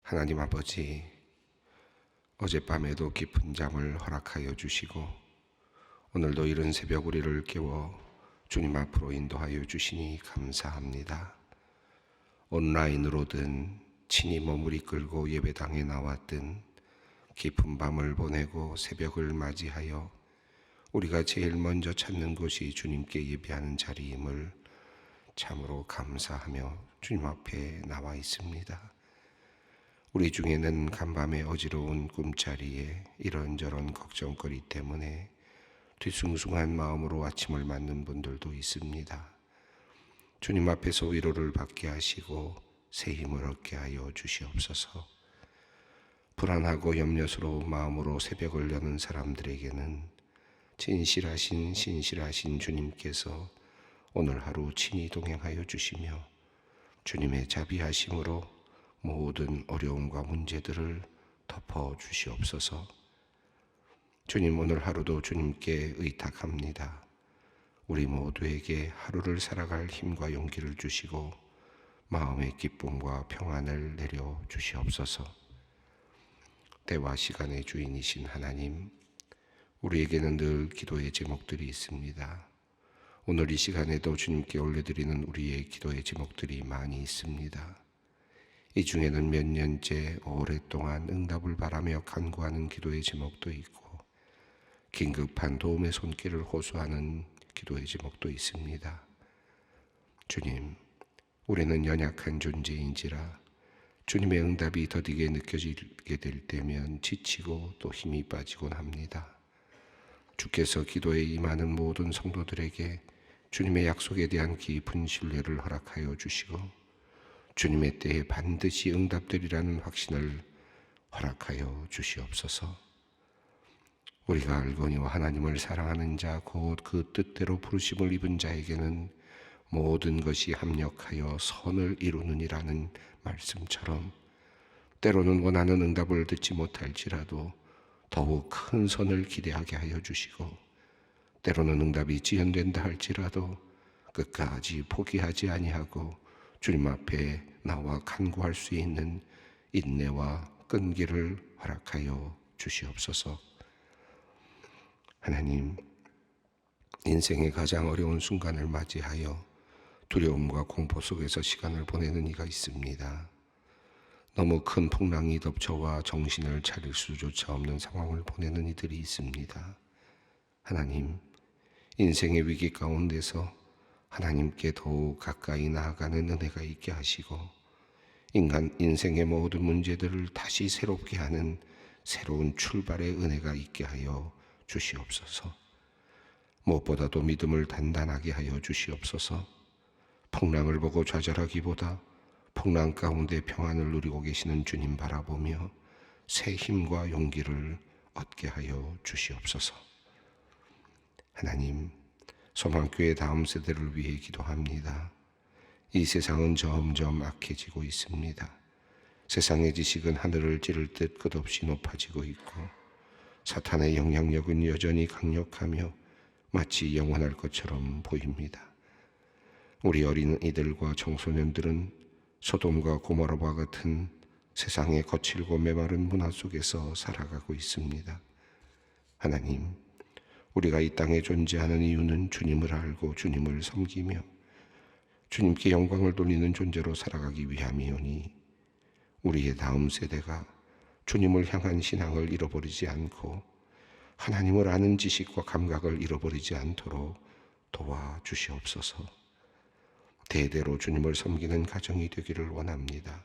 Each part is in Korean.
하나님 아버지, 어젯밤에도 깊은 잠을 허락하여 주시고 오늘도 이른 새벽 우리를 깨워 주님 앞으로 인도하여 주시니 감사합니다. 온라인으로든 친히 몸을 이끌고 예배당에 나왔든 깊은 밤을 보내고 새벽을 맞이하여 우리가 제일 먼저 찾는 곳이 주님께 예배하는 자리임을 참으로 감사하며 주님 앞에 나와 있습니다. 우리 중에는 간밤에 어지러운 꿈자리에 이런저런 걱정거리 때문에 뒤숭숭한 마음으로 아침을 맞는 분들도 있습니다. 주님 앞에서 위로를 받게 하시고 새 힘을 얻게 하여 주시옵소서. 불안하고 염려스러운 마음으로 새벽을 여는 사람들에게는 진실하신 신실하신 주님께서 오늘 하루 친히 동행하여 주시며 주님의 자비하심으로 모든 어려움과 문제들을 덮어 주시옵소서. 주님, 오늘 하루도 주님께 의탁합니다. 우리 모두에게 하루를 살아갈 힘과 용기를 주시고 마음의 기쁨과 평안을 내려 주시옵소서. 때와 시간의 주인이신 하나님, 우리에게는 늘 기도의 제목들이 있습니다. 오늘 이 시간에도 주님께 올려드리는 우리의 기도의 제목들이 많이 있습니다. 이 중에는 몇 년째 오랫동안 응답을 바라며 간구하는 기도의 제목도 있고 긴급한 도움의 손길을 호소하는 기도의 제목도 있습니다. 주님, 우리는 연약한 존재인지라 주님의 응답이 더디게 느껴지게 될 때면 지치고 또 힘이 빠지곤 합니다. 주께서 기도에 임하는 모든 성도들에게 주님의 약속에 대한 깊은 신뢰를 허락하여 주시고 주님의 때에 반드시 응답되리라는 확신을 허락하여 주시옵소서. 우리가 알거니와 하나님을 사랑하는 자 곧 그 뜻대로 부르심을 입은 자에게는 모든 것이 합력하여 선을 이루느니라는 말씀처럼 때로는 원하는 응답을 듣지 못할지라도 더욱 큰 선을 기대하게 하여 주시고 때로는 응답이 지연된다 할지라도 끝까지 포기하지 아니하고 주님 앞에 나와 간구할 수 있는 인내와 끈기를 허락하여 주시옵소서. 하나님, 인생의 가장 어려운 순간을 맞이하여 두려움과 공포 속에서 시간을 보내는 이가 있습니다. 너무 큰 풍랑이 덮쳐와 정신을 차릴 수조차 없는 상황을 보내는 이들이 있습니다. 하나님, 인생의 위기 가운데서 하나님께 더욱 가까이 나아가는 은혜가 있게 하시고 인간 인생의 모든 문제들을 다시 새롭게 하는 새로운 출발의 은혜가 있게 하여 주시옵소서. 무엇보다도 믿음을 단단하게 하여 주시옵소서. 풍랑을 보고 좌절하기보다 풍랑 가운데 평안을 누리고 계시는 주님 바라보며 새 힘과 용기를 얻게 하여 주시옵소서. 하나님, 소망교회 다음 세대를 위해 기도합니다. 이 세상은 점점 악해지고 있습니다. 세상의 지식은 하늘을 찌를 듯 끝없이 높아지고 있고 사탄의 영향력은 여전히 강력하며 마치 영원할 것처럼 보입니다. 우리 어린이들과 청소년들은 소돔과 고모라와 같은 세상의 거칠고 메마른 문화 속에서 살아가고 있습니다. 하나님, 우리가 이 땅에 존재하는 이유는 주님을 알고 주님을 섬기며 주님께 영광을 돌리는 존재로 살아가기 위함이오니 우리의 다음 세대가 주님을 향한 신앙을 잃어버리지 않고 하나님을 아는 지식과 감각을 잃어버리지 않도록 도와주시옵소서. 대대로 주님을 섬기는 가정이 되기를 원합니다.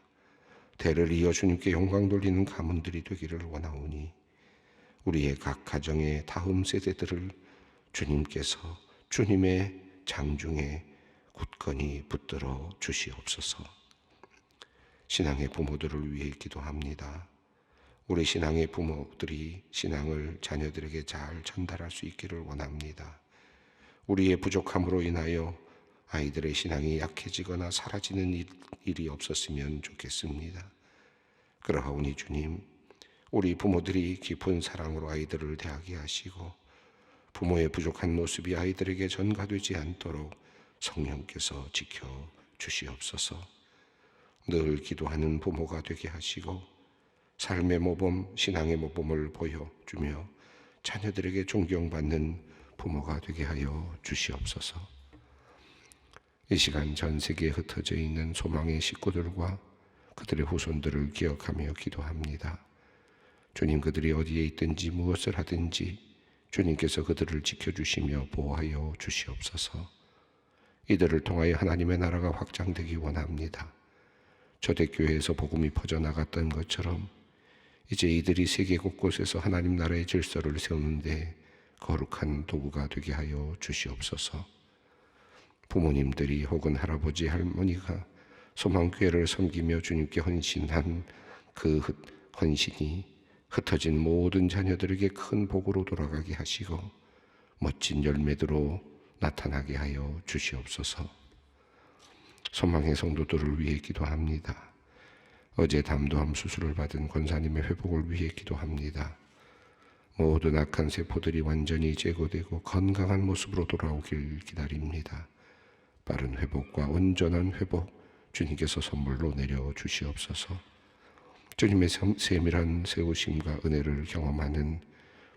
대를 이어 주님께 영광 돌리는 가문들이 되기를 원하오니 우리의 각 가정의 다음 세대들을 주님께서 주님의 장중에 굳건히 붙들어 주시옵소서. 신앙의 부모들을 위해 기도합니다. 우리 신앙의 부모들이 신앙을 자녀들에게 잘 전달할 수 있기를 원합니다. 우리의 부족함으로 인하여 아이들의 신앙이 약해지거나 사라지는 일이 없었으면 좋겠습니다. 그러하오니 주님, 우리 부모들이 깊은 사랑으로 아이들을 대하게 하시고 부모의 부족한 모습이 아이들에게 전가되지 않도록 성령께서 지켜 주시옵소서. 늘 기도하는 부모가 되게 하시고 삶의 모범, 신앙의 모범을 보여주며 자녀들에게 존경받는 부모가 되게 하여 주시옵소서. 이 시간 전 세계에 흩어져 있는 소망의 식구들과 그들의 후손들을 기억하며 기도합니다. 주님, 그들이 어디에 있든지 무엇을 하든지 주님께서 그들을 지켜주시며 보호하여 주시옵소서. 이들을 통하여 하나님의 나라가 확장되기 원합니다. 초대교회에서 복음이 퍼져나갔던 것처럼 이제 이들이 세계 곳곳에서 하나님 나라의 질서를 세우는데 거룩한 도구가 되게 하여 주시옵소서. 부모님들이 혹은 할아버지, 할머니가 소망교회를 섬기며 주님께 헌신한 그 헌신이 흩어진 모든 자녀들에게 큰 복으로 돌아가게 하시고 멋진 열매대로 나타나게 하여 주시옵소서. 소망의 성도들을 위해 기도합니다. 어제 담도암 수술을 받은 권사님의 회복을 위해 기도합니다. 모든 악한 세포들이 완전히 제거되고 건강한 모습으로 돌아오길 기다립니다. 빠른 회복과 온전한 회복 주님께서 선물로 내려주시옵소서. 주님의 세밀한 세우심과 은혜를 경험하는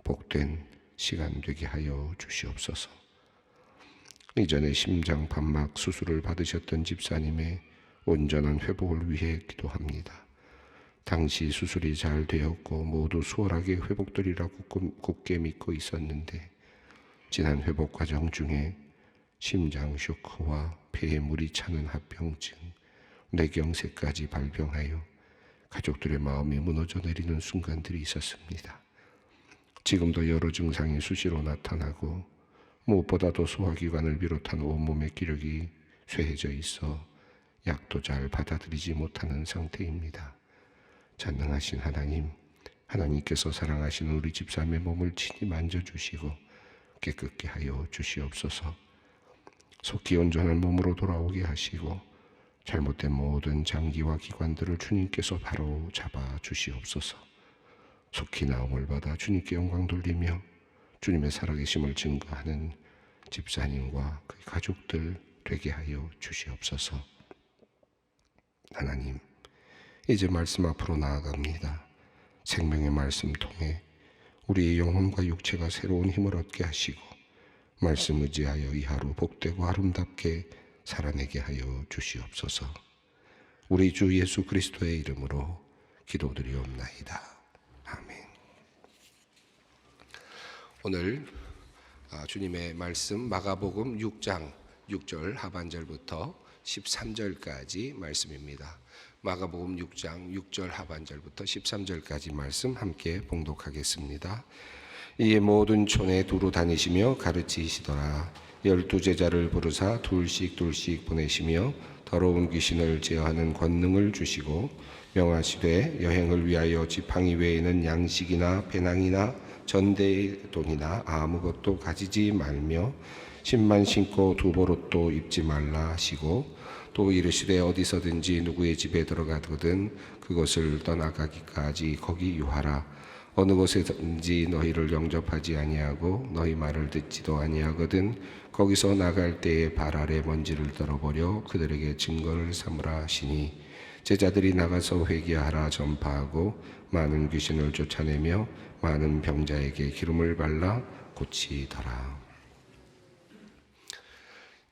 복된 시간 되게 하여 주시옵소서. 이전에 심장 판막 수술을 받으셨던 집사님의 온전한 회복을 위해 기도합니다. 당시 수술이 잘 되었고 모두 수월하게 회복되리라고 굳게 믿고 있었는데 지난 회복 과정 중에 심장 쇼크와 폐에 물이 차는 합병증, 뇌경색까지 발병하여 가족들의 마음이 무너져 내리는 순간들이 있었습니다. 지금도 여러 증상이 수시로 나타나고 무엇보다도 소화기관을 비롯한 온몸의 기력이 쇠해져 있어 약도 잘 받아들이지 못하는 상태입니다. 전능하신 하나님, 하나님께서 사랑하시는 우리 집사님의 몸을 친히 만져주시고 깨끗게 하여 주시옵소서. 속히 온전한 몸으로 돌아오게 하시고 잘못된 모든 장기와 기관들을 주님께서 바로 잡아 주시옵소서. 속히 나음을 받아 주님께 영광 돌리며 주님의 살아계심을 증거하는 집사님과 그의 가족들 되게 하여 주시옵소서. 하나님, 이제 말씀 앞으로 나아갑니다. 생명의 말씀 통해 우리의 영혼과 육체가 새로운 힘을 얻게 하시고 말씀 의지하여 이 하루 복되고 아름답게 살아내게 하여 주시옵소서. 우리 주 예수 그리스도의 이름으로 기도드리옵나이다. 아멘. 오늘 주님의 말씀 마가복음 6장 6절 하반절부터 13절까지 말씀입니다. 마가복음 6장 6절 하반절부터 13절까지 말씀 함께 봉독하겠습니다. 이에 모든 촌에 두루 다니시며 가르치시더라. 12제자를 부르사 둘씩 보내시며 더러운 귀신을 제어하는 권능을 주시고 명하시되 여행을 위하여 지팡이 외에는 양식이나 배낭이나 전대의 돈이나 아무것도 가지지 말며 신만 신고 두보롯도 입지 말라 하시고 또 이르시되 어디서든지 누구의 집에 들어가거든 그것을 떠나가기까지 거기 유하라. 어느 곳에든지 너희를 영접하지 아니하고 너희 말을 듣지도 아니하거든 거기서 나갈 때에 발 아래 먼지를 떨어버려 그들에게 증거를 삼으라 하시니 제자들이 나가서 회개하라 전파하고 많은 귀신을 쫓아내며 많은 병자에게 기름을 발라 고치더라.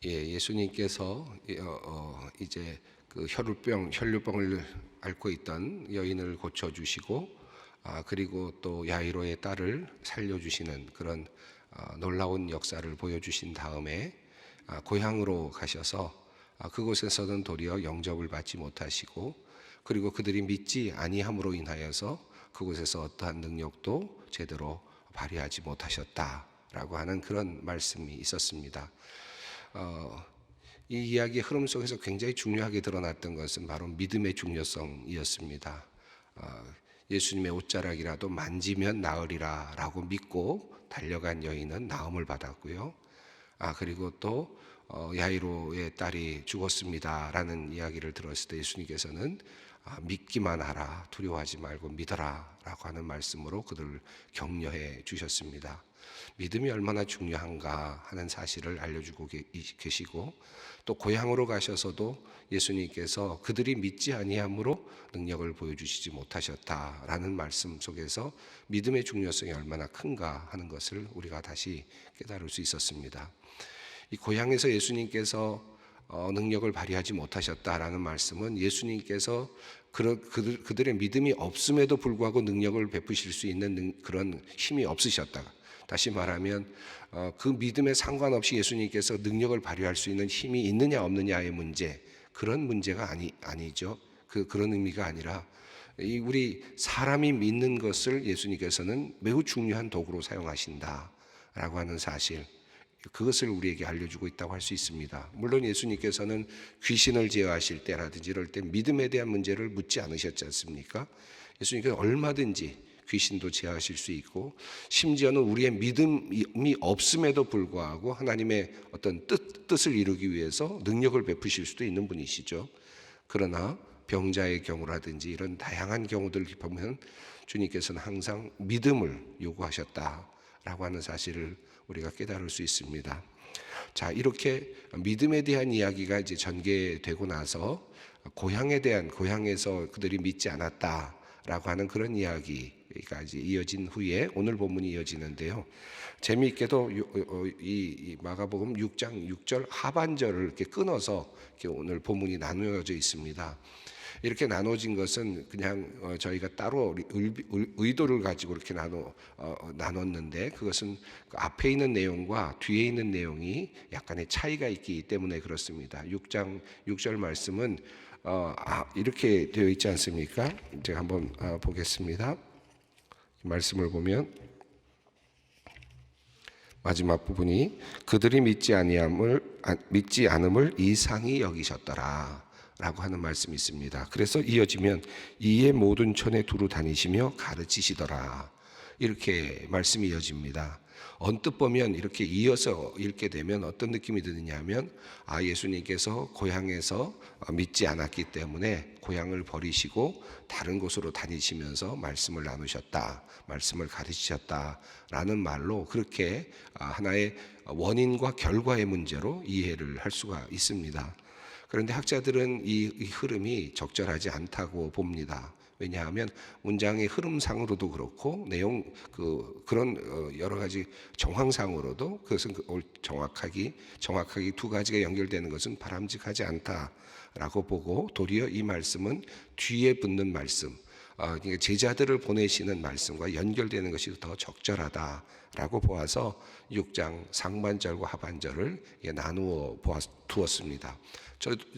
예수님께서 이제 그 혈류병을 앓고 있던 여인을 고쳐주시고 그리고 또 야이로의 딸을 살려주시는 그런 놀라운 역사를 보여주신 다음에 고향으로 가셔서 그곳에서는 도리어 영접을 받지 못하시고 그리고 그들이 믿지 아니함으로 인하여서 그곳에서 어떠한 능력도 제대로 발휘하지 못하셨다라고 하는 그런 말씀이 있었습니다. 이 이야기의 흐름 속에서 굉장히 중요하게 드러났던 것은 바로 믿음의 중요성이었습니다. 예수님의 옷자락이라도 만지면 나으리라 라고 믿고 달려간 여인은 나음을 받았고요. 그리고 또 야이로의 딸이 죽었습니다라는 이야기를 들었을 때 예수님께서는 믿기만 하라, 두려워하지 말고 믿어라 라고 하는 말씀으로 그들을 격려해 주셨습니다. 믿음이 얼마나 중요한가 하는 사실을 알려주고 계시고, 또 고향으로 가셔서도 예수님께서 그들이 믿지 아니함으로 능력을 보여주시지 못하셨다라는 말씀 속에서 믿음의 중요성이 얼마나 큰가 하는 것을 우리가 다시 깨달을 수 있었습니다. 이 고향에서 예수님께서 능력을 발휘하지 못하셨다라는 말씀은 예수님께서 그들의 믿음이 없음에도 불구하고 능력을 베푸실 수 있는 그런 힘이 없으셨다. 다시 말하면 그 믿음에 상관없이 예수님께서 능력을 발휘할 수 있는 힘이 있느냐 없느냐의 문제, 그런 문제가 아니죠. 그런 의미가 아니라 우리 사람이 믿는 것을 예수님께서는 매우 중요한 도구로 사용하신다라고 하는 사실, 그것을 우리에게 알려주고 있다고 할 수 있습니다. 물론 예수님께서는 귀신을 제어하실 때라든지 이럴 때 믿음에 대한 문제를 묻지 않으셨지 않습니까? 예수님께서 얼마든지 귀신도 제어하실 수 있고, 심지어는 우리의 믿음이 없음에도 불구하고 하나님의 어떤 뜻을 이루기 위해서 능력을 베푸실 수도 있는 분이시죠. 그러나 병자의 경우라든지 이런 다양한 경우들 보면 주님께서는 항상 믿음을 요구하셨다라고 하는 사실을 우리가 깨달을 수 있습니다. 자, 이렇게 믿음에 대한 이야기가 이제 전개되고 나서 고향에서 그들이 믿지 않았다라고 하는 그런 이야기가 이제 이어진 후에 오늘 본문이 이어지는데요. 재미있게도 이 마가복음 6장 6절 하반절을 이렇게 끊어서 이렇게 오늘 본문이 나누어져 있습니다. 이렇게 나눠진 것은 그냥 저희가 따로 의도를 가지고 이렇게 나눴는데, 그것은 그 앞에 있는 내용과 뒤에 있는 내용이 약간의 차이가 있기 때문에 그렇습니다. 6장 6절 말씀은 이렇게 되어 있지 않습니까? 제가 한번 보겠습니다. 말씀을 보면 마지막 부분이 그들이 믿지 않음을 이상히 여기셨더라 라고 하는 말씀이 있습니다. 그래서 이어지면 이에 모든 촌에 두루 다니시며 가르치시더라, 이렇게 말씀이 이어집니다. 언뜻 보면 이렇게 이어서 읽게 되면 어떤 느낌이 드느냐 하면, 예수님께서 고향에서 믿지 않았기 때문에 고향을 버리시고 다른 곳으로 다니시면서 말씀을 나누셨다, 말씀을 가르치셨다라는 말로 그렇게 하나의 원인과 결과의 문제로 이해를 할 수가 있습니다. 그런데 학자들은 이 흐름이 적절하지 않다고 봅니다. 왜냐하면 문장의 흐름상으로도 그렇고 그런 여러 가지 정황상으로도 그것은 정확하게 두 가지가 연결되는 것은 바람직하지 않다라고 보고, 도리어 이 말씀은 뒤에 붙는 말씀, 그러니까 제자들을 보내시는 말씀과 연결되는 것이 더 적절하다라고 보아서 6장 상반절과 하반절을 나누어 두었습니다.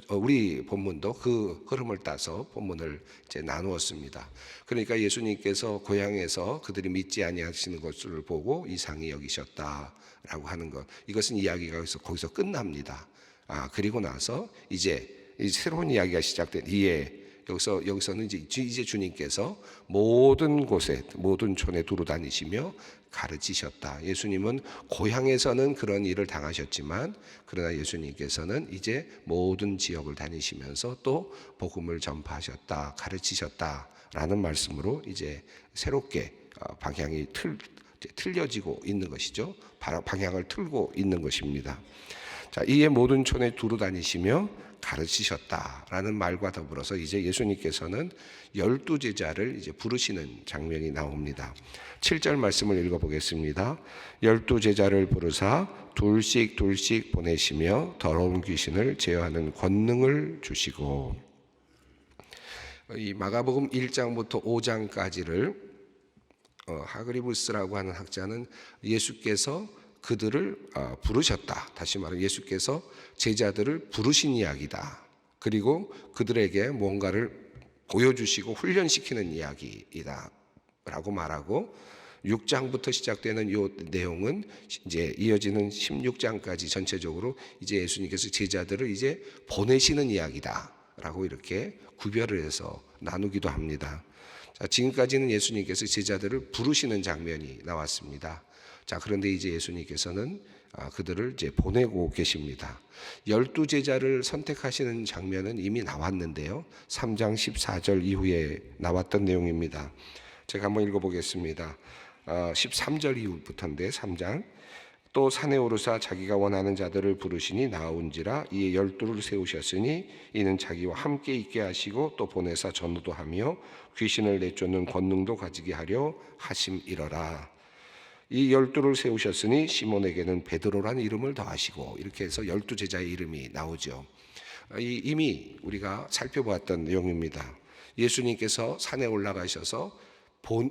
우리 본문도 그 흐름을 따서 본문을 이제 나누었습니다. 그러니까 예수님께서 고향에서 그들이 믿지 아니하시는 것을 보고 이상히 여기셨다라고 하는 것, 이것은 이야기가 거기서 끝납니다. 그리고 나서 이제 새로운 이야기가 시작된 여기서는 이제 주님께서 모든 곳에 모든 촌에 두루 다니시며 가르치셨다. 예수님은 고향에서는 그런 일을 당하셨지만, 그러나 예수님께서는 이제 모든 지역을 다니시면서 또 복음을 전파하셨다, 가르치셨다라는 말씀으로 이제 새롭게 방향이 틀려지고 있는 것이죠. 방향을 틀고 있는 것입니다. 자, 이에 모든 촌에 두루 다니시며 가르치셨다라는 말과 더불어서 이제 예수님께서는 12제자를 이제 부르시는 장면이 나옵니다. 7절 말씀을 읽어보겠습니다. 12제자를 부르사 둘씩 보내시며 더러운 귀신을 제어하는 권능을 주시고, 이 마가복음 1장부터 5장까지를 하그리부스라고 하는 학자는 예수께서 그들을 부르셨다, 다시 말하면 예수께서 제자들을 부르신 이야기다, 그리고 그들에게 뭔가를 보여주시고 훈련시키는 이야기이다 라고 말하고, 6장부터 시작되는 이 내용은 이제 이어지는 16장까지 전체적으로 이제 예수님께서 제자들을 이제 보내시는 이야기다 라고 이렇게 구별을 해서 나누기도 합니다. 자, 지금까지는 예수님께서 제자들을 부르시는 장면이 나왔습니다. 자, 그런데 이제 예수님께서는 그들을 이제 보내고 계십니다. 12제자를 선택하시는 장면은 이미 나왔는데요. 3장 14절 이후에 나왔던 내용입니다. 제가 한번 읽어보겠습니다. 13절 이후부터인데 3장. 또 산에 오르사 자기가 원하는 자들을 부르시니 나아온지라. 이에 12를 세우셨으니 이는 자기와 함께 있게 하시고 또 보내사 전도하며 귀신을 내쫓는 권능도 가지게 하려 하심이러라. 이 12를 세우셨으니 시몬에게는 베드로라는 이름을 더하시고, 이렇게 해서 12제자의 이름이 나오죠. 이미 우리가 살펴보았던 내용입니다. 예수님께서 산에 올라가셔서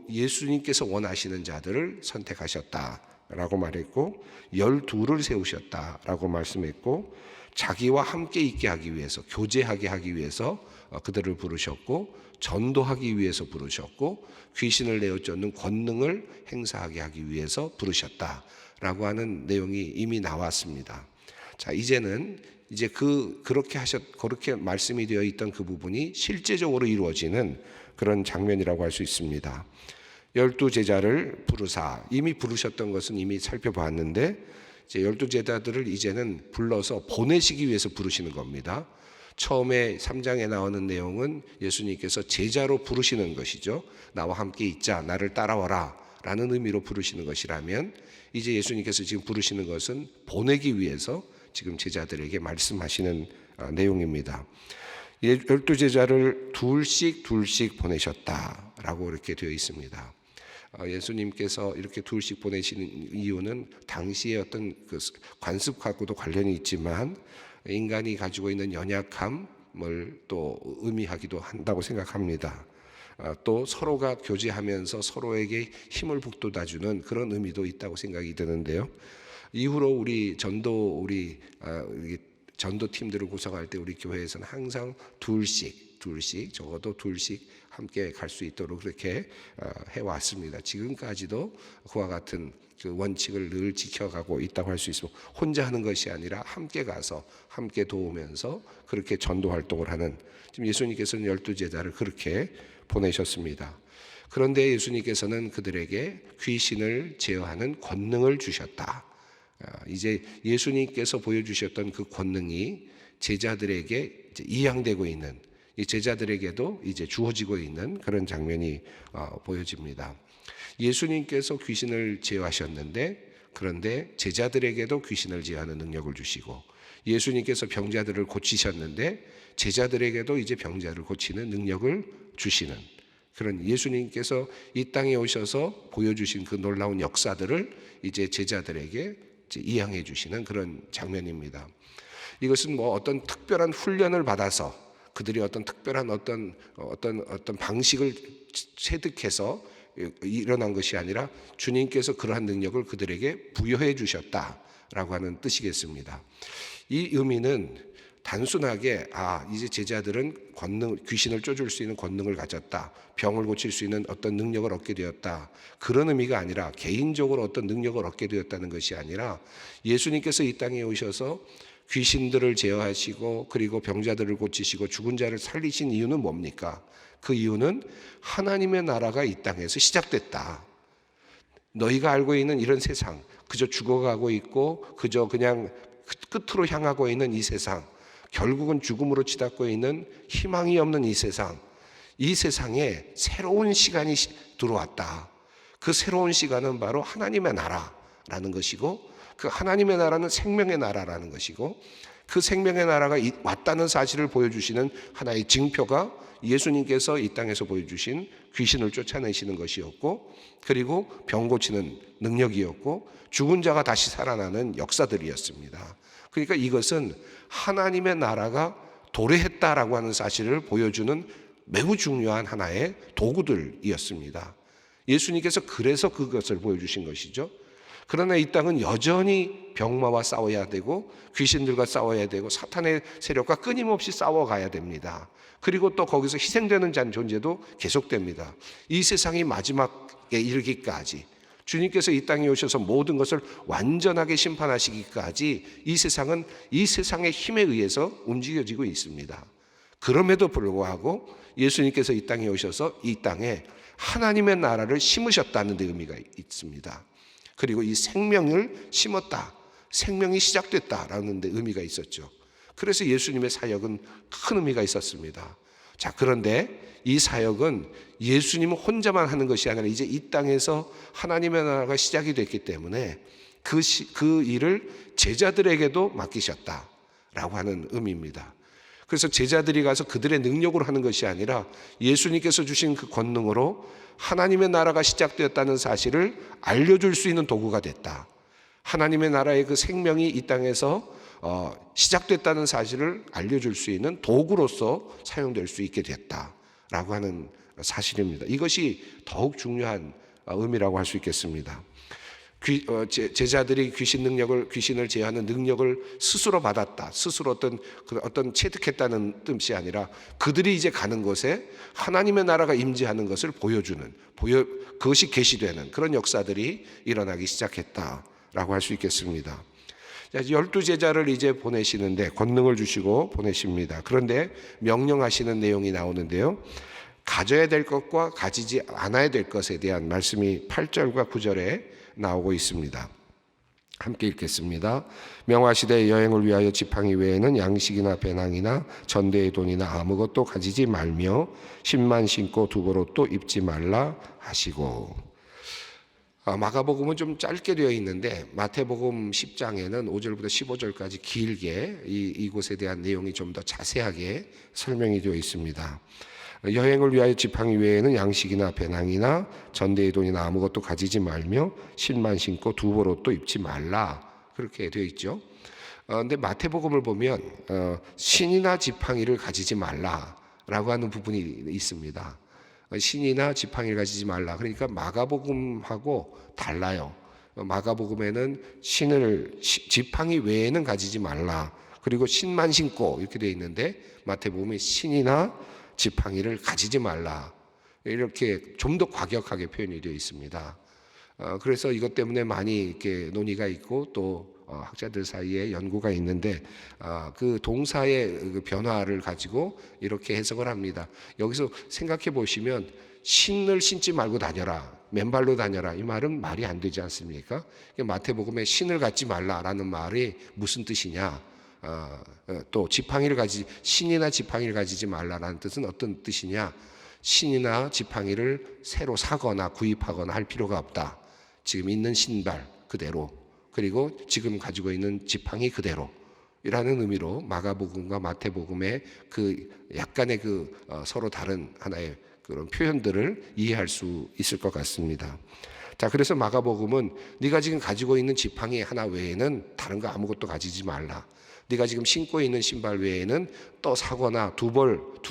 예수님께서 원하시는 자들을 선택하셨다라고 말했고, 12를 세우셨다라고 말씀했고, 자기와 함께 있게 하기 위해서, 교제하게 하기 위해서 그들을 부르셨고, 전도하기 위해서 부르셨고, 귀신을 내어쫓는 권능을 행사하게 하기 위해서 부르셨다라고 하는 내용이 이미 나왔습니다. 자, 이제는 이제 그렇게 말씀이 되어 있던 그 부분이 실제적으로 이루어지는 그런 장면이라고 할 수 있습니다. 12제자를 부르사, 이미 부르셨던 것은 이미 살펴봤는데, 이제 12제자들을 이제는 불러서 보내시기 위해서 부르시는 겁니다. 처음에 3장에 나오는 내용은 예수님께서 제자로 부르시는 것이죠. 나와 함께 있자, 나를 따라와라 라는 의미로 부르시는 것이라면, 이제 예수님께서 지금 부르시는 것은 보내기 위해서 지금 제자들에게 말씀하시는 내용입니다. 12제자를 둘씩 보내셨다라고 이렇게 되어 있습니다. 예수님께서 이렇게 둘씩 보내시는 이유는 당시의 어떤 그 관습하고도 관련이 있지만, 인간이 가지고 있는 연약함을 또 의미하기도 한다고 생각합니다. 또 서로가 교제하면서 서로에게 힘을 북돋아주는 그런 의미도 있다고 생각이 드는데요. 이후로 우리 전도팀들을 구성할 때 우리 교회에서는 항상 둘씩 적어도 둘씩 함께 갈 수 있도록 그렇게 해왔습니다. 지금까지도 그와 같은 그 원칙을 늘 지켜가고 있다고 할 수 있습니다. 혼자 하는 것이 아니라 함께 가서 함께 도우면서 그렇게 전도 활동을 하는, 지금 예수님께서는 12제자를 그렇게 보내셨습니다. 그런데 예수님께서는 그들에게 귀신을 제어하는 권능을 주셨다. 이제 예수님께서 보여주셨던 그 권능이 제자들에게 이제 이양되고 있는, 이 제자들에게도 이제 주어지고 있는 그런 장면이 보여집니다. 예수님께서 귀신을 제어하셨는데, 그런데 제자들에게도 귀신을 제어하는 능력을 주시고, 예수님께서 병자들을 고치셨는데 제자들에게도 이제 병자를 고치는 능력을 주시는, 그런 예수님께서 이 땅에 오셔서 보여주신 그 놀라운 역사들을 이제 제자들에게 이제 이양해 주시는 그런 장면입니다. 이것은 뭐 어떤 특별한 훈련을 받아서 그들이 어떤 특별한 어떤 방식을 체득해서 일어난 것이 아니라 주님께서 그러한 능력을 그들에게 부여해 주셨다라고 하는 뜻이겠습니다. 이 의미는 단순하게 이제 제자들은 귀신을 쫓을 수 있는 권능을 가졌다, 병을 고칠 수 있는 어떤 능력을 얻게 되었다, 그런 의미가 아니라 개인적으로 어떤 능력을 얻게 되었다는 것이 아니라, 예수님께서 이 땅에 오셔서 귀신들을 제어하시고 그리고 병자들을 고치시고 죽은 자를 살리신 이유는 뭡니까? 그 이유는 하나님의 나라가 이 땅에서 시작됐다. 너희가 알고 있는 이런 세상, 그저 죽어가고 있고 그저 그냥 끝으로 향하고 있는 이 세상, 결국은 죽음으로 치닫고 있는 희망이 없는 이 세상에 새로운 시간이 들어왔다. 그 새로운 시간은 바로 하나님의 나라라는 것이고, 그 하나님의 나라는 생명의 나라라는 것이고, 그 생명의 나라가 왔다는 사실을 보여주시는 하나의 증표가 예수님께서 이 땅에서 보여주신 귀신을 쫓아내시는 것이었고, 그리고 병 고치는 능력이었고, 죽은 자가 다시 살아나는 역사들이었습니다. 그러니까 이것은 하나님의 나라가 도래했다라고 하는 사실을 보여주는 매우 중요한 하나의 도구들이었습니다. 예수님께서 그래서 그것을 보여주신 것이죠. 그러나 이 땅은 여전히 병마와 싸워야 되고 귀신들과 싸워야 되고 사탄의 세력과 끊임없이 싸워가야 됩니다. 그리고 또 거기서 희생되는 존재도 계속됩니다. 이 세상이 마지막에 이르기까지, 주님께서 이 땅에 오셔서 모든 것을 완전하게 심판하시기까지 이 세상은 이 세상의 힘에 의해서 움직여지고 있습니다. 그럼에도 불구하고 예수님께서 이 땅에 오셔서 이 땅에 하나님의 나라를 심으셨다는 데 의미가 있습니다. 그리고 이 생명을 심었다, 생명이 시작됐다라는 데 의미가 있었죠. 그래서 예수님의 사역은 큰 의미가 있었습니다. 자, 그런데 이 사역은 예수님 혼자만 하는 것이 아니라 이제 이 땅에서 하나님의 나라가 시작이 됐기 때문에 그 일을 제자들에게도 맡기셨다라고 하는 의미입니다. 그래서 제자들이 가서 그들의 능력으로 하는 것이 아니라 예수님께서 주신 그 권능으로 하나님의 나라가 시작되었다는 사실을 알려줄 수 있는 도구가 됐다. 하나님의 나라의 그 생명이 이 땅에서 시작됐다는 사실을 알려줄 수 있는 도구로서 사용될 수 있게 됐다라고 하는 사실입니다. 이것이 더욱 중요한 의미라고 할 수 있겠습니다. 제자들이 귀신을 제어하는 능력을 스스로 받았다, 스스로 어떤 체득했다는 뜻이 아니라 그들이 이제 가는 곳에 하나님의 나라가 임재하는 것을 보여주는, 그것이 계시되는 그런 역사들이 일어나기 시작했다라고 할 수 있겠습니다. 12제자를 이제 보내시는데 권능을 주시고 보내십니다. 그런데 명령하시는 내용이 나오는데요, 가져야 될 것과 가지지 않아야 될 것에 대한 말씀이 8절과 9절에 나오고 있습니다. 함께 읽겠습니다. 명하시되 여행을 위하여 지팡이 외에는 양식이나 배낭이나 전대의 돈이나 아무것도 가지지 말며 신만 신고 두벌옷도 입지 말라 하시고. 마가복음은 좀 짧게 되어 있는데 마태복음 10장에는 5절부터 15절까지 길게 이곳에 대한 내용이 좀 더 자세하게 설명이 되어 있습니다. 여행을 위하여 지팡이 외에는 양식이나 배낭이나 전대의 돈이나 아무것도 가지지 말며 신만 신고 두벌옷도 입지 말라, 그렇게 되어 있죠. 근데 마태복음을 보면 신이나 지팡이를 가지지 말라라고 하는 부분이 있습니다. 신이나 지팡이를 가지지 말라. 그러니까 마가복음하고 달라요. 마가복음에는 지팡이 외에는 가지지 말라, 그리고 신만 신고 이렇게 되어 있는데 마태복음에 신이나 지팡이를 가지지 말라, 이렇게 좀 더 과격하게 표현이 되어 있습니다. 그래서 이것 때문에 많이 이렇게 논의가 있고 또 학자들 사이에 연구가 있는데 그 동사의 그 변화를 가지고 이렇게 해석을 합니다. 여기서 생각해 보시면 신을 신지 말고 다녀라, 맨발로 다녀라, 이 말은 말이 안 되지 않습니까? 마태복음에 신을 갖지 말라라는 말이 무슨 뜻이냐? 또 신이나 지팡이를 가지지 말라라는 뜻은 어떤 뜻이냐? 신이나 지팡이를 새로 사거나 구입하거나 할 필요가 없다. 지금 있는 신발 그대로, 그리고 지금 가지고 있는 지팡이 그대로 이라는 의미로 마가복음과 마태복음의 그 약간의 서로 다른 하나의 그런 표현들을 이해할 수 있을 것 같습니다. 자, 그래서 마가복음은 네가 지금 가지고 있는 지팡이 하나 외에는 다른 거 아무것도 가지지 말라. 네가 지금 신고 있는 신발 외에는 또 사거나 두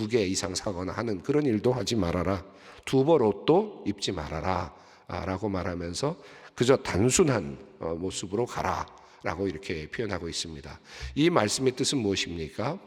개 이상 사거나 하는 그런 일도 하지 말아라. 두벌 옷도 입지 말아라 라고 말하면서 그저 단순한 모습으로 가라 라고 이렇게 표현하고 있습니다. 이 말씀의 뜻은 무엇입니까?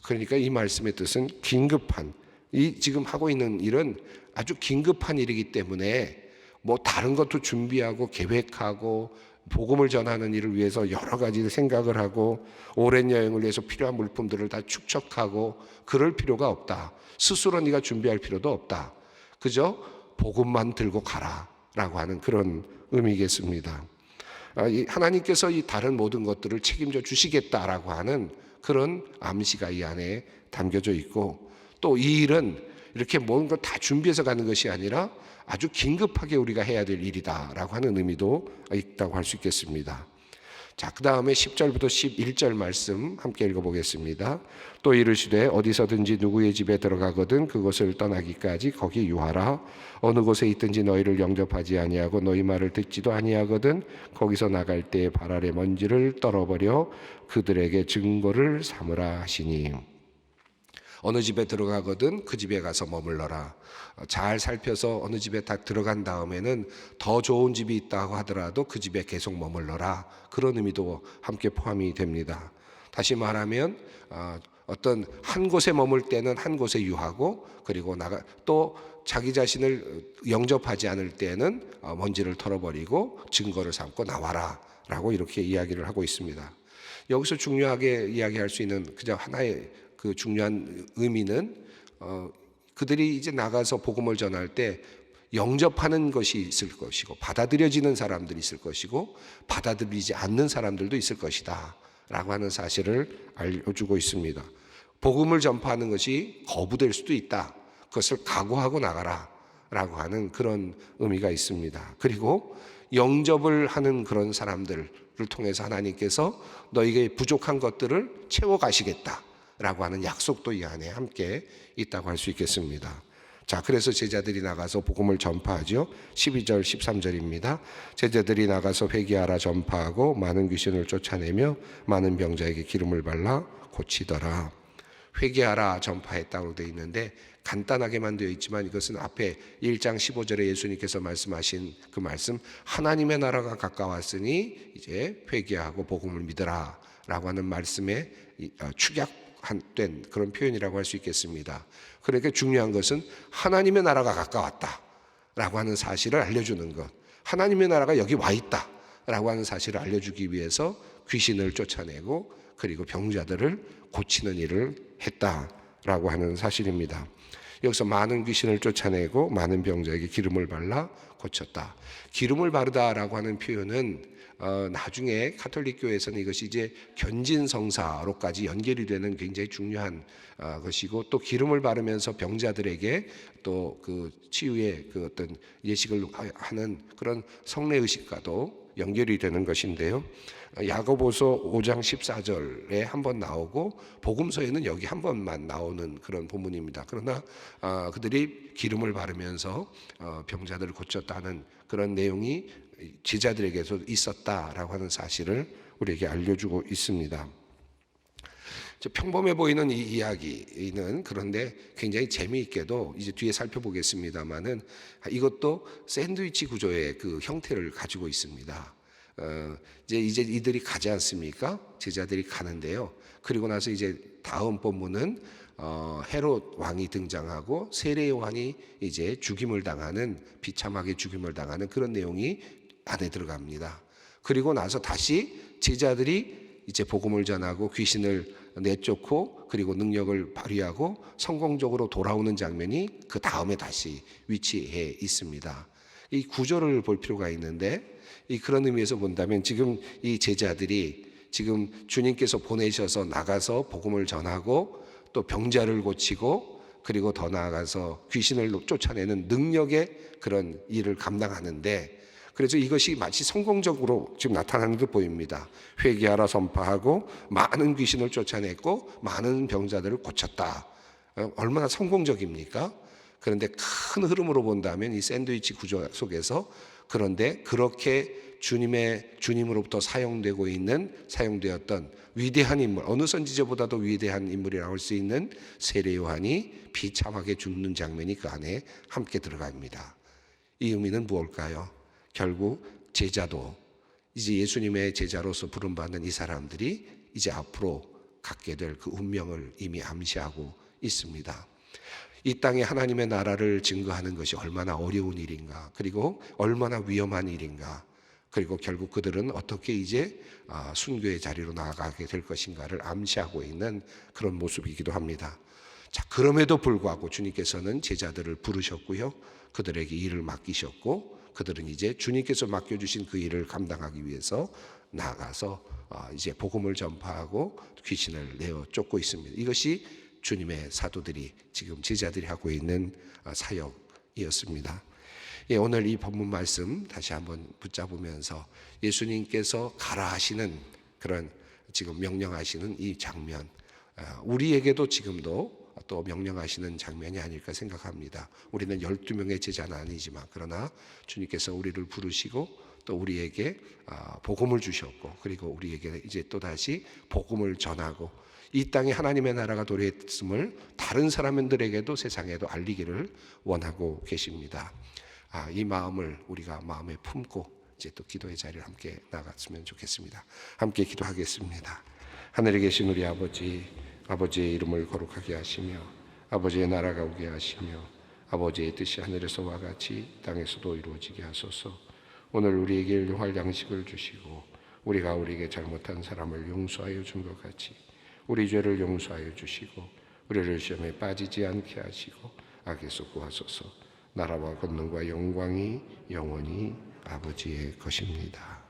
그러니까 이 말씀의 뜻은 긴급한, 이 지금 하고 있는 일은 아주 긴급한 일이기 때문에 뭐 다른 것도 준비하고 계획하고 복음을 전하는 일을 위해서 여러 가지 생각을 하고 오랜 여행을 위해서 필요한 물품들을 다 축적하고 그럴 필요가 없다. 스스로 네가 준비할 필요도 없다. 그저 복음만 들고 가라라고 하는 그런 의미겠습니다. 하나님께서 이 다른 모든 것들을 책임져 주시겠다라고 하는 그런 암시가 이 안에 담겨져 있고, 또 이 일은 이렇게 모든 걸 다 준비해서 가는 것이 아니라 아주 긴급하게 우리가 해야 될 일이다라고 하는 의미도 있다고 할 수 있겠습니다. 자, 그 다음에 10절부터 11절 말씀 함께 읽어보겠습니다. 또 이르시되 어디서든지 누구의 집에 들어가거든 그곳을 떠나기까지 거기 유하라. 어느 곳에 있든지 너희를 영접하지 아니하고 너희 말을 듣지도 아니하거든 거기서 나갈 때에 발 아래 먼지를 떨어버려 그들에게 증거를 삼으라 하시니. 어느 집에 들어가거든 그 집에 가서 머물러라. 잘 살펴서 어느 집에 딱 들어간 다음에는 더 좋은 집이 있다고 하더라도 그 집에 계속 머물러라. 그런 의미도 함께 포함이 됩니다. 다시 말하면 어떤 한 곳에 머물 때는 한 곳에 유하고, 그리고 또 자기 자신을 영접하지 않을 때는 먼지를 털어버리고 증거를 삼고 나와라 라고 이렇게 이야기를 하고 있습니다. 여기서 중요하게 이야기할 수 있는 그저 하나의 그 중요한 의미는 그들이 이제 나가서 복음을 전할 때 영접하는 것이 있을 것이고 받아들여지는 사람들이 있을 것이고 받아들이지 않는 사람들도 있을 것이다 라고 하는 사실을 알려주고 있습니다. 복음을 전파하는 것이 거부될 수도 있다. 그것을 각오하고 나가라 라고 하는 그런 의미가 있습니다. 그리고 영접을 하는 그런 사람들을 통해서 하나님께서 너에게 부족한 것들을 채워가시겠다 라고 하는 약속도 이 안에 함께 있다고 할 수 있겠습니다. 자, 그래서 제자들이 나가서 복음을 전파하죠. 12절 13절입니다. 제자들이 나가서 회개하라 전파하고 많은 귀신을 쫓아내며 많은 병자에게 기름을 발라 고치더라. 회개하라 전파했다고 되어 있는데 간단하게만 되어 있지만 이것은 앞에 1장 15절에 예수님께서 말씀하신 그 말씀, 하나님의 나라가 가까웠으니 이제 회개하고 복음을 믿으라 라고 하는 말씀에 축약된 그런 표현이라고 할 수 있겠습니다. 그러니까 중요한 것은 하나님의 나라가 가까웠다 라고 하는 사실을 알려주는 것, 하나님의 나라가 여기 와 있다 라고 하는 사실을 알려주기 위해서 귀신을 쫓아내고 그리고 병자들을 고치는 일을 했다라고 하는 사실입니다. 여기서 많은 귀신을 쫓아내고 많은 병자에게 기름을 발라 고쳤다. 기름을 바르다라고 하는 표현은 나중에 가톨릭 교회에서는 이것이 이제 견진성사로까지 연결이 되는 굉장히 중요한 것이고, 또 기름을 바르면서 병자들에게 또 그 치유의 그 어떤 예식을 하는 그런 성례 의식과도 연결이 되는 것인데요. 야고보서 5장 14절에 한 번 나오고 복음서에는 여기 한 번만 나오는 그런 본문입니다. 그러나 그들이 기름을 바르면서 병자들을 고쳤다는 그런 내용이 제자들에게서 있었다라고 하는 사실을 우리에게 알려주고 있습니다. 평범해 보이는 이 이야기는 그런데 굉장히 재미있게도 이제 뒤에 살펴보겠습니다만은 이것도 샌드위치 구조의 그 형태를 가지고 있습니다. 이제 이들이 가지 않습니까? 제자들이 가는데요. 그리고 나서 이제 다음 본문은 헤롯 왕이 등장하고 세례 요한이 이제 죽임을 당하는, 비참하게 죽임을 당하는 그런 내용이 안에 들어갑니다. 그리고 나서 다시 제자들이 이제 복음을 전하고 귀신을 내쫓고 그리고 능력을 발휘하고 성공적으로 돌아오는 장면이 그 다음에 다시 위치해 있습니다. 이 구조를 볼 필요가 있는데, 그런 의미에서 본다면 지금 이 제자들이 지금 주님께서 보내셔서 나가서 복음을 전하고 또 병자를 고치고 그리고 더 나아가서 귀신을 쫓아내는 능력의 그런 일을 감당하는데, 그래서 이것이 마치 성공적으로 지금 나타나는 듯 보입니다. 회개하라 선파하고 많은 귀신을 쫓아냈고 많은 병자들을 고쳤다. 얼마나 성공적입니까? 그런데 큰 흐름으로 본다면 이 샌드위치 구조 속에서, 그런데 그렇게 주님으로부터 사용되었던 위대한 인물, 어느 선지자보다도 위대한 인물이라고 할 수 있는 세례 요한이 비참하게 죽는 장면이 그 안에 함께 들어갑니다. 이 의미는 무엇일까요? 결국 제자도, 이제 예수님의 제자로서 부름받는 이 사람들이 이제 앞으로 갖게 될 그 운명을 이미 암시하고 있습니다. 이 땅에 하나님의 나라를 증거하는 것이 얼마나 어려운 일인가, 그리고 얼마나 위험한 일인가, 그리고 결국 그들은 어떻게 이제 순교의 자리로 나아가게 될 것인가를 암시하고 있는 그런 모습이기도 합니다. 자, 그럼에도 불구하고 주님께서는 제자들을 부르셨고요, 그들에게 일을 맡기셨고, 그들은 이제 주님께서 맡겨주신 그 일을 감당하기 위해서 나아가서 이제 복음을 전파하고 귀신을 내어 쫓고 있습니다. 이것이 주님의 사도들이, 지금 제자들이 하고 있는 사역이었습니다. 오늘 이 본문 말씀 다시 한번 붙잡으면서 예수님께서 가라 하시는 그런, 지금 명령하시는 이 장면, 우리에게도 지금도 또 명령하시는 장면이 아닐까 생각합니다. 우리는 12명의 제자는 아니지만, 그러나 주님께서 우리를 부르시고 또 우리에게 복음을 주셨고, 그리고 우리에게 이제 또다시 복음을 전하고 이 땅에 하나님의 나라가 도래했음을 다른 사람들에게도 세상에도 알리기를 원하고 계십니다. 이 마음을 우리가 마음에 품고 이제 또 기도의 자리를 함께 나갔으면 좋겠습니다. 함께 기도하겠습니다. 하늘에 계신 우리 아버지, 아버지의 이름을 거룩하게 하시며 아버지의 나라가 오게 하시며 아버지의 뜻이 하늘에서와 같이 땅에서도 이루어지게 하소서. 오늘 우리에게 일용할 양식을 주시고 우리가 우리에게 잘못한 사람을 용서하여 준 것 같이 우리 죄를 용서하여 주시고 우리를 시험에 빠지지 않게 하시고 악에서 구하소서. 나라와 권능과 영광이 영원히 아버지의 것입니다.